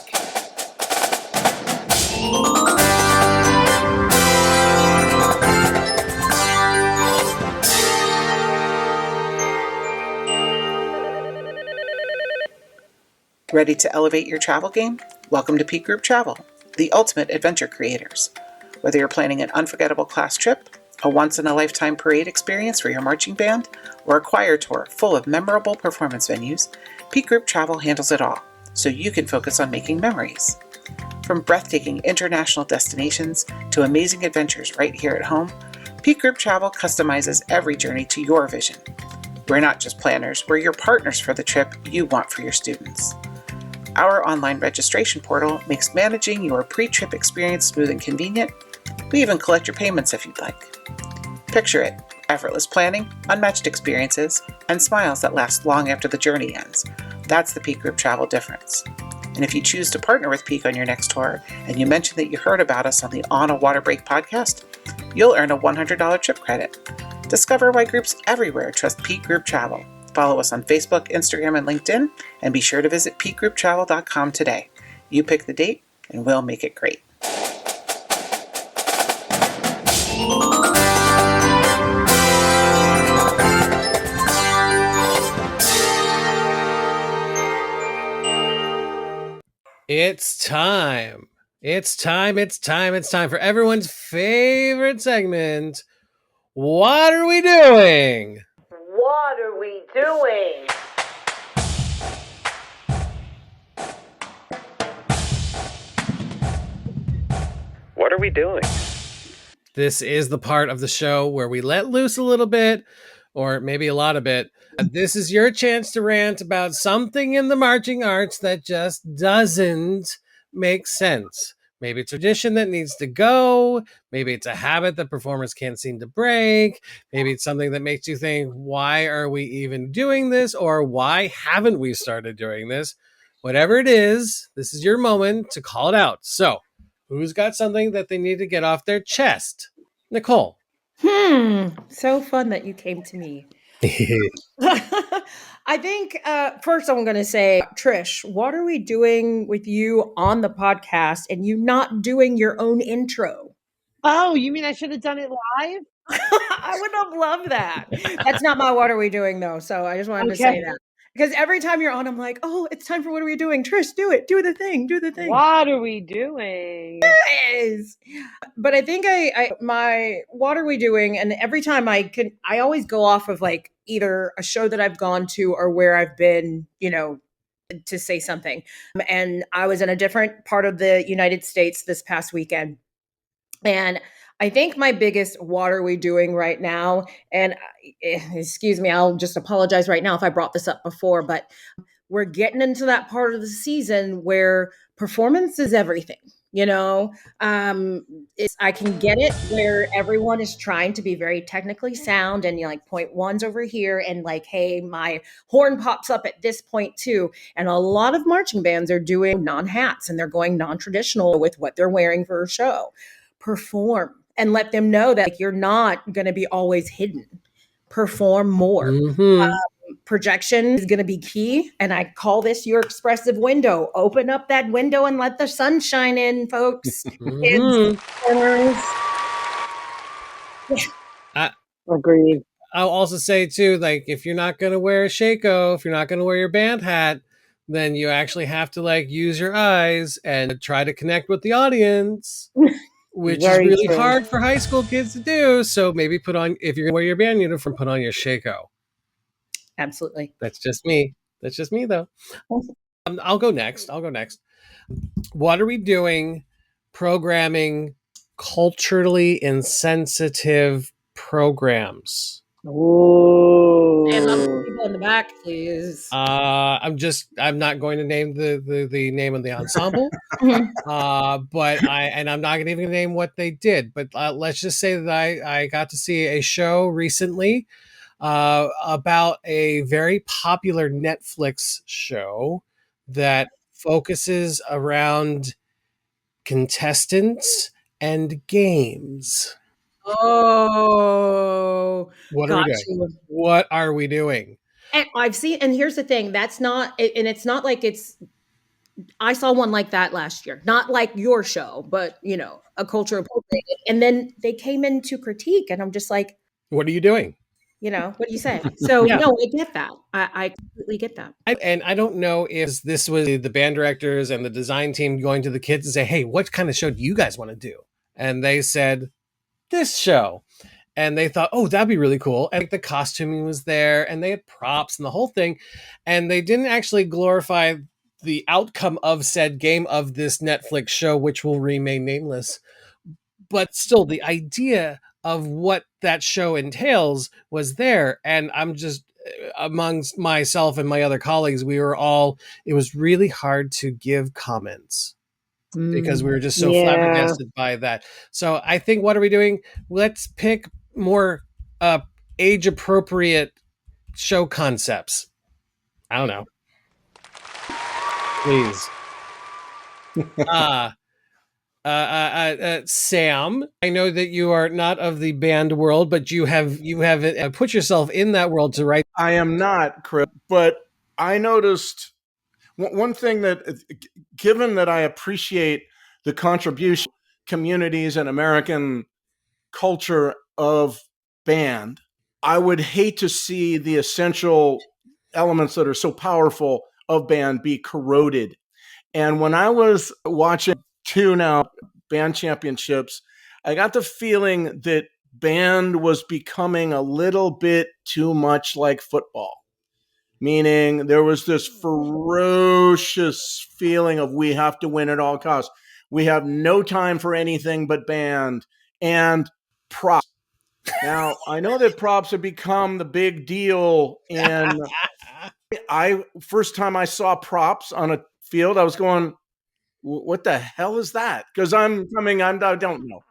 Ready to elevate your travel game? Welcome to Peak Group Travel, the ultimate adventure creators. Whether you're planning an unforgettable class trip, a once-in-a-lifetime parade experience for your marching band, or a choir tour full of memorable performance venues, Peak Group Travel handles it all, so you can focus on making memories. From breathtaking international destinations to amazing adventures right here at home, Peak Group Travel customizes every journey to your vision. We're not just planners, we're your partners for the trip you want for your students. Our online registration portal makes managing your pre-trip experience smooth and convenient. We even collect your payments if you'd like. Picture it, effortless planning, unmatched experiences, and smiles that last long after the journey ends. That's the Peak Group Travel difference. And if you choose to partner with Peak on your next tour, and you mention that you heard about us on the On a Water Break podcast, you'll earn a $100 trip credit. Discover why groups everywhere trust Peak Group Travel. Follow us on Facebook, Instagram, and LinkedIn, and be sure to visit peakgrouptravel.com today. You pick the date, and we'll make it great. It's time. It's time for everyone's favorite segment. What are we doing? What are we doing? What are we doing? This is the part of the show where we let loose a little bit, or maybe a lot of bit, This is your chance to rant about something in the marching arts that just doesn't make sense. Maybe it's a tradition that needs to go. Maybe it's a habit that performers can't seem to break. Maybe it's something that makes you think, why are we even doing this? Or why haven't we started doing this? Whatever it is, this is your moment to call it out. So, who's got something that they need to get off their chest? Nicole. So fun that you came to me. I think first I'm going to say, Trish, what are we doing with you on the podcast and you not doing your own intro? Oh, you mean I should have done it live? I would have loved that. That's not my what are we doing though. So I just wanted to say that. Because every time you're on, I'm like, oh, it's time for what are we doing? Trish, do it. Do the thing. Do the thing. What are we doing? Yes. But I think my what are we doing? And every time I always go off of like either a show that I've gone to or where I've been, to say something. And I was in a different part of the United States this past weekend. And I think my biggest what are we doing right now, and excuse me, I'll just apologize right now if I brought this up before, but we're getting into that part of the season where performance is everything. I can get it where everyone is trying to be very technically sound and like point one's over here and like, hey, my horn pops up at this point too. And a lot of marching bands are doing non-hats and they're going non-traditional with what they're wearing for a show. Perform and let them know that you're not going to be always hidden. Perform more. Projection is going to be key. And I call this your expressive window. Open up that window and let the sun shine in, folks. Kids, Agreed. I'll also say too, like, if you're not going to wear a shako, if you're not going to wear your band hat, then you actually have to like use your eyes and try to connect with the audience, which is really hard for high school kids to do. So maybe if you're going to wear your band uniform, put on your shako. Absolutely. That's just me. That's just me though. I'll go next. What are we doing programming culturally insensitive programs? Oh, and people in the back, please. I'm not going to name the name of the ensemble, but I'm not even going to name what they did. But let's just say that I got to see a show recently about a very popular Netflix show that focuses around contestants and games. Oh, what are we doing? What are we doing? And I've seen, and here's the thing, that's not, and it's not like I saw one like that last year, not like your show, but a culture appropriated. And then they came in to critique, and I'm just like, what are you doing? What do you say? So yeah. No, I get that. I completely get that. And I don't know if this was the band directors and the design team going to the kids and say, hey, what kind of show do you guys want to do? And they said, this show. And they thought, oh, that'd be really cool. And the costuming was there and they had props and the whole thing. And they didn't actually glorify the outcome of said game of this Netflix show, which will remain nameless. But still, the idea of what that show entails was there. And I'm just, amongst myself and my other colleagues, it was really hard to give comments because we were just so flabbergasted by that. So I think, what are we doing? Let's pick more age appropriate show concepts. I don't know. Please. Sam, I know that you are not of the band world, but you have put yourself in that world to write. I am not, Chris, but I noticed one thing that, given that I appreciate the contribution communities and American culture of band, I would hate to see the essential elements that are so powerful of band be corroded. And when I was watching two now band championships, I got the feeling that band was becoming a little bit too much like football. Meaning there was this ferocious feeling of we have to win at all costs. We have no time for anything but band and props. Now, I know that props have become the big deal. And first time I saw props on a field, I was going, what the hell is that? Because I don't know.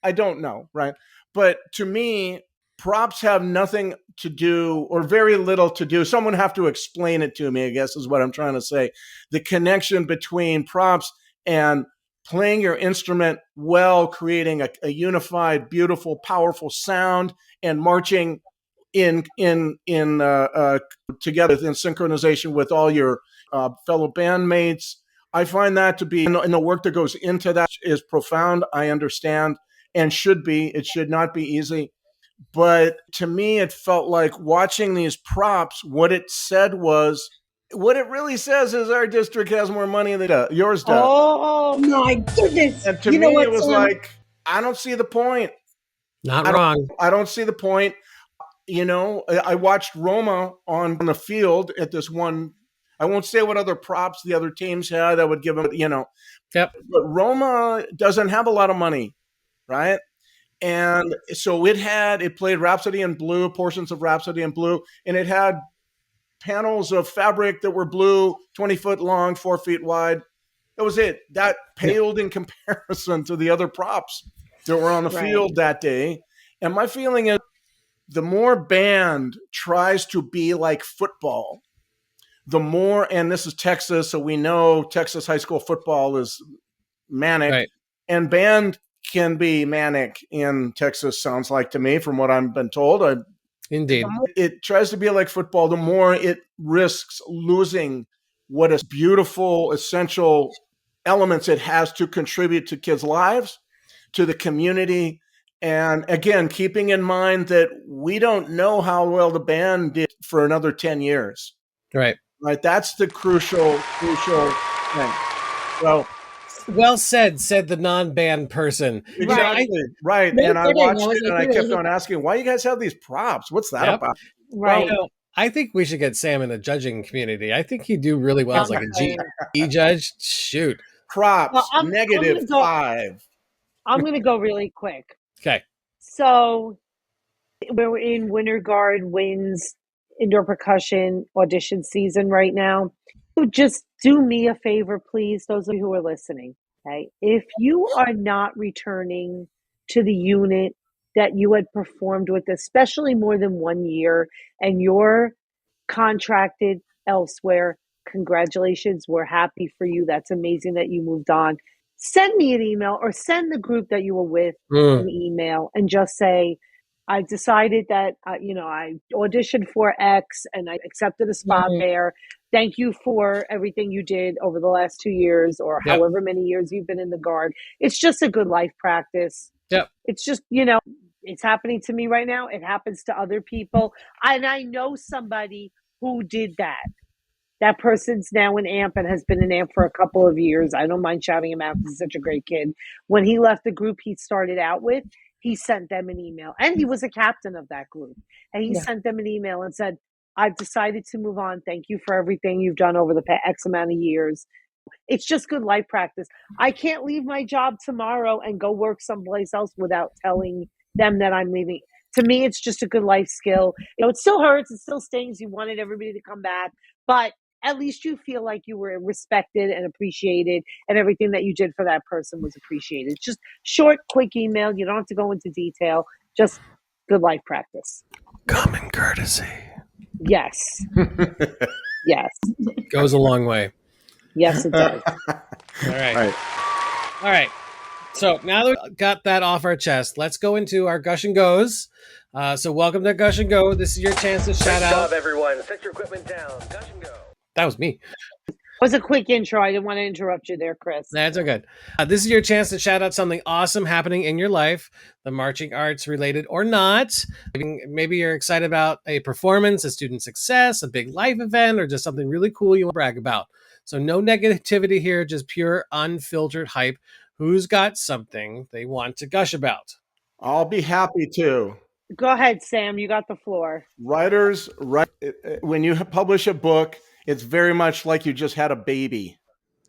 I don't know, right? But to me, props have nothing to do or very little to do. Someone have to explain it to me, I guess is what I'm trying to say. The connection between props and playing your instrument well, creating a unified, beautiful, powerful sound, and marching in together in synchronization with all your fellow bandmates. I find that to be, and the work that goes into that is profound. I understand, and should be. It should not be easy. But to me, it felt like watching these props, what it really says is our district has more money than yours does. Oh my goodness. And to me, it was like, I don't see the point. Not wrong. I don't see the point. I watched Roma on the field at this one. I won't say what other props the other teams had that would give them, Yep. But Roma doesn't have a lot of money, right? And so it played Rhapsody in Blue, portions of Rhapsody in Blue, and it had panels of fabric that were blue, 20 foot long, 4 feet wide. That was it. That paled in comparison to the other props that were on the field that day. And my feeling is the more band tries to be like football, the more, and this is Texas, so we know Texas high school football is manic, and band can be manic in Texas, sounds like to me, from what I've been told. Indeed. It tries to be like football, the more it risks losing what is beautiful, essential elements it has to contribute to kids' lives, to the community. And again, keeping in mind that we don't know how well the band did for another 10 years. Right. That's the crucial thing. Well said the non-band person. Exactly. Right. And I watched it and I kept on asking, why you guys have these props? What's that about? Right. Well, I think we should get Sam in the judging community. I think he'd do really well as like a G judge. Shoot. Props, -5. I'm going to go really quick. Okay. So we're in Winter Guard Winds indoor percussion audition season right now. So just do me a favor, please, those of you who are listening. Okay, if you are not returning to the unit that you had performed with, especially more than 1 year, and you're contracted elsewhere, congratulations. We're happy for you. That's amazing that you moved on. Send me an email or send the group that you were with an email and just say, I decided that, I auditioned for X and I accepted a spot there. Thank you for everything you did over the last 2 years or however many years you've been in the Guard. It's just a good life practice. Yep. It's just, it's happening to me right now. It happens to other people. And I know somebody who did that. That person's now an AMP and has been an AMP for a couple of years. I don't mind shouting him out because he's such a great kid. When he left the group he started out with, he sent them an email. And he was a captain of that group. And he sent them an email and said, I've decided to move on. Thank you for everything you've done over the past X amount of years. It's just good life practice. I can't leave my job tomorrow and go work someplace else without telling them that I'm leaving. To me, it's just a good life skill. It still hurts. It still stings. You wanted everybody to come back. But at least you feel like you were respected and appreciated and everything that you did for that person was appreciated. Just short, quick email. You don't have to go into detail. Just good life practice. Common courtesy. Yes. Yes. Goes a long way. Yes, it does. All right. So now that we've got that off our chest, let's go into our Gush and Goes. So welcome to Gush and Go. This is your chance to shout out. Good job, everyone. Set your equipment down. Gush and Go. That was me. It was a quick intro. I didn't want to interrupt you there, Chris. That's okay. This is your chance to shout out something awesome happening in your life, the marching arts related or not. Maybe you're excited about a performance, a student success, a big life event, or just something really cool you want to brag about. So no negativity here, just pure unfiltered hype. Who's got something they want to gush about? I'll be happy to. Go ahead, Sam. You got the floor. Writers, when you publish a book, it's very much like you just had a baby.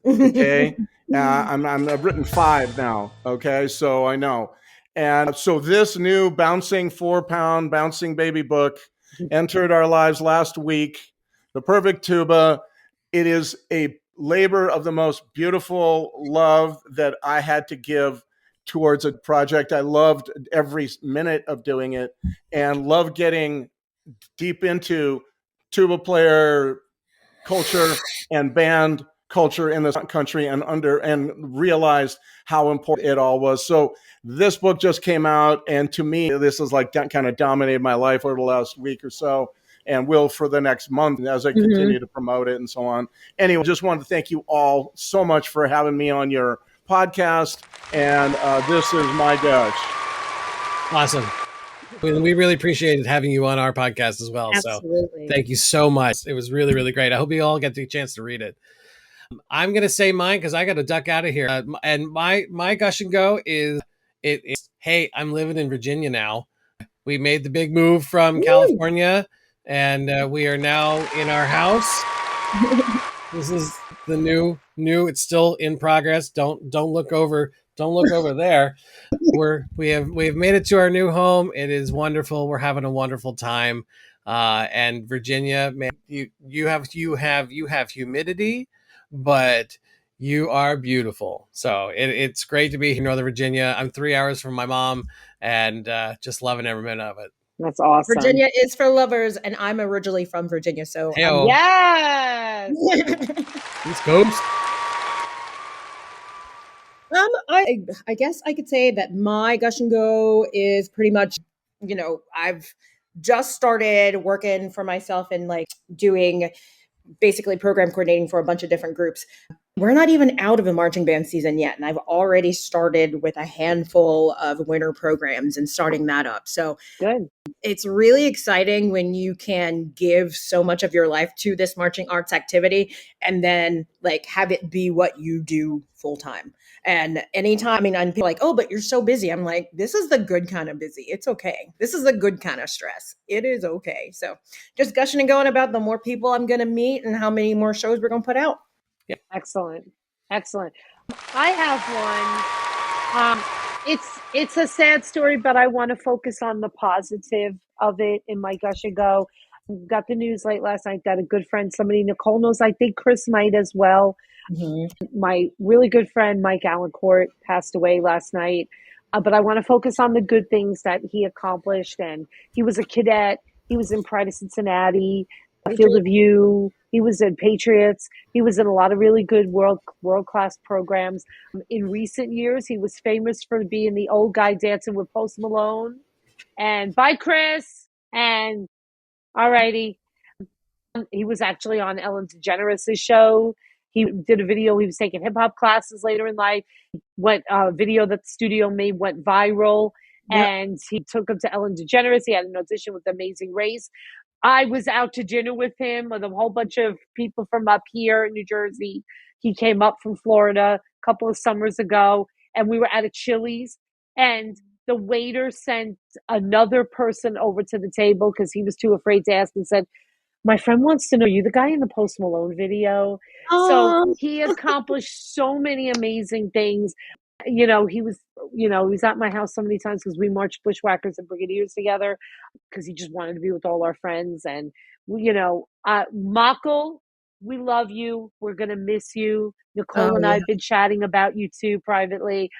Okay, I've written 5 now. Okay, so I know, And so this new bouncing 4-pound bouncing baby book entered our lives last week. The Perfect Tuba. It is a labor of the most beautiful love that I had to give towards a project. I loved every minute of doing it and loved getting deep into tuba player culture and band culture in this country and realized how important it all was. So this book just came out, and to me, this is like kind of dominated my life over the last week or so, and will for the next month as I continue to promote it and so on. Anyway, just wanted to thank you all so much for having me on your podcast, and this is my Gush. Awesome. We really appreciated having you on our podcast as well. Absolutely. So thank you so much. It was really, really great. I hope you all get the chance to read it. I'm going to say mine because I got to duck out of here. And my Gush and Go is, hey, I'm living in Virginia now. We made the big move from California, and we are now in our house. This is the new. It's still in progress. Don't look over. Don't look over there. We have made it to our new home. It is wonderful. We're having a wonderful time. And Virginia, man, you have humidity, but you are beautiful. So it's great to be here in Northern Virginia. I'm 3 hours from my mom, and just loving every minute of it. That's awesome. Virginia is for lovers, and I'm originally from Virginia, so yes. East Coast. I guess I could say that my Gush and Go is pretty much, I've just started working for myself and like doing basically program coordinating for a bunch of different groups. We're not even out of a marching band season yet, and I've already started with a handful of winter programs and starting that up. So good. It's really exciting when you can give so much of your life to this marching arts activity and then like have it be what you do full time. And anytime, I'm like, oh, but you're so busy. I'm like, this is the good kind of busy. It's okay. This is the good kind of stress. It is okay. So just gushing and going about the more people I'm going to meet and how many more shows we're going to put out. Yeah. Excellent. I have one. It's a sad story, but I want to focus on the positive of it in my Gush and Go. Got the news late last night that a good friend, somebody Nicole knows, I think Chris might as well. Mm-hmm. My really good friend, Mike Allencourt, passed away last night. But I want to focus on the good things that he accomplished. And he was a cadet. He was in Pride of Cincinnati, Field of View. He was in Patriots. He was in a lot of really good world-class programs. In recent years, he was famous for being the old guy dancing with Post Malone. And bye, Chris. And all righty. He was actually on Ellen DeGeneres' show. He did a video. He was taking hip-hop classes later in life. A video that the studio made went viral. Yep. And he took him to Ellen DeGeneres. He had an audition with Amazing Race. I was out to dinner with him with a whole bunch of people from up here in New Jersey. He came up from Florida a couple of summers ago, and we were at a Chili's, and the waiter sent another person over to the table because he was too afraid to ask and said, my friend wants to know, are you the guy in the Post Malone video? So he accomplished so many amazing things. He was at my house so many times because we marched Bushwhackers and Brigadiers together because he just wanted to be with all our friends. And, Michael, we love you. We're going to miss you. Nicole and I have been chatting about you too privately.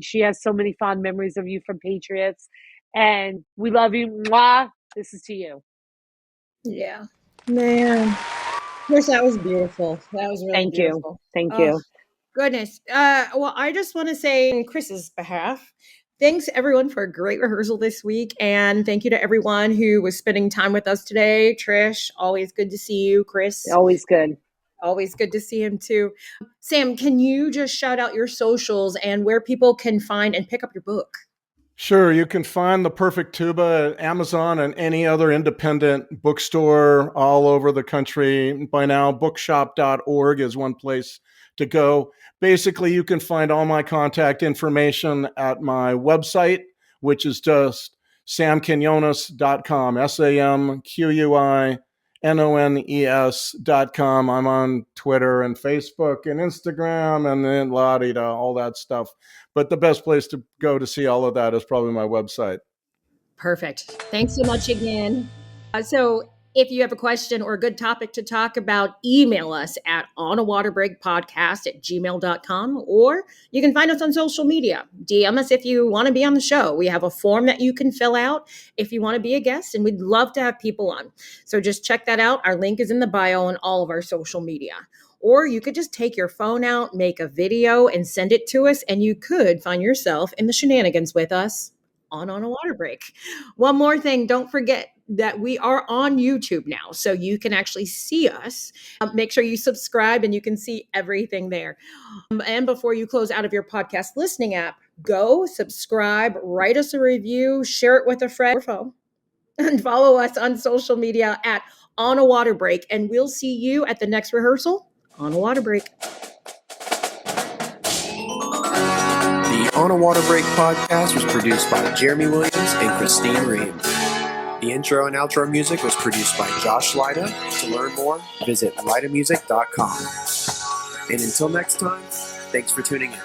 She has so many fond memories of you from Patriots. And we love you. Mwah. This is to you. Yeah. Man. Chris, that was beautiful. That was really beautiful. Thank you. Goodness. Well, I just want to say on Chris's behalf, thanks everyone for a great rehearsal this week. And thank you to everyone who was spending time with us today. Trish, always good to see you. Chris. Always good. Always good to see him too. Sam, can you just shout out your socials and where people can find and pick up your book? Sure. You can find The Perfect Tuba at Amazon and any other independent bookstore all over the country. By now, bookshop.org is one place to go. Basically, you can find all my contact information at my website, which is just samquinones.com, SAMQUINONES.com. NONES.com. I'm on Twitter and Facebook and Instagram and then la-di-da, all that stuff. But the best place to go to see all of that is probably my website. Perfect. Thanks so much again. So if you have a question or a good topic to talk about, email us at onawatorbreakpodcast@gmail.com, or you can find us on social media. DM us if you want to be on the show. We have a form that you can fill out if you want to be a guest, and we'd love to have people on. So just check that out. Our link is in the bio on all of our social media. Or you could just take your phone out, make a video, and send it to us, and you could find yourself in the shenanigans with us on a water break. One more thing, don't forget that we are on YouTube now, so you can actually see us. Make sure you subscribe and you can see everything there. And before you close out of your podcast listening app, go subscribe, write us a review, share it with a friend or foe, and follow us on social media at On a Water Break. And we'll see you at the next rehearsal on a water break. The On a Water Break podcast was produced by Jeremy Williams and Christine Reams. The intro and outro music was produced by Josh Lyda. To learn more, visit lydamusic.com. And until next time, thanks for tuning in.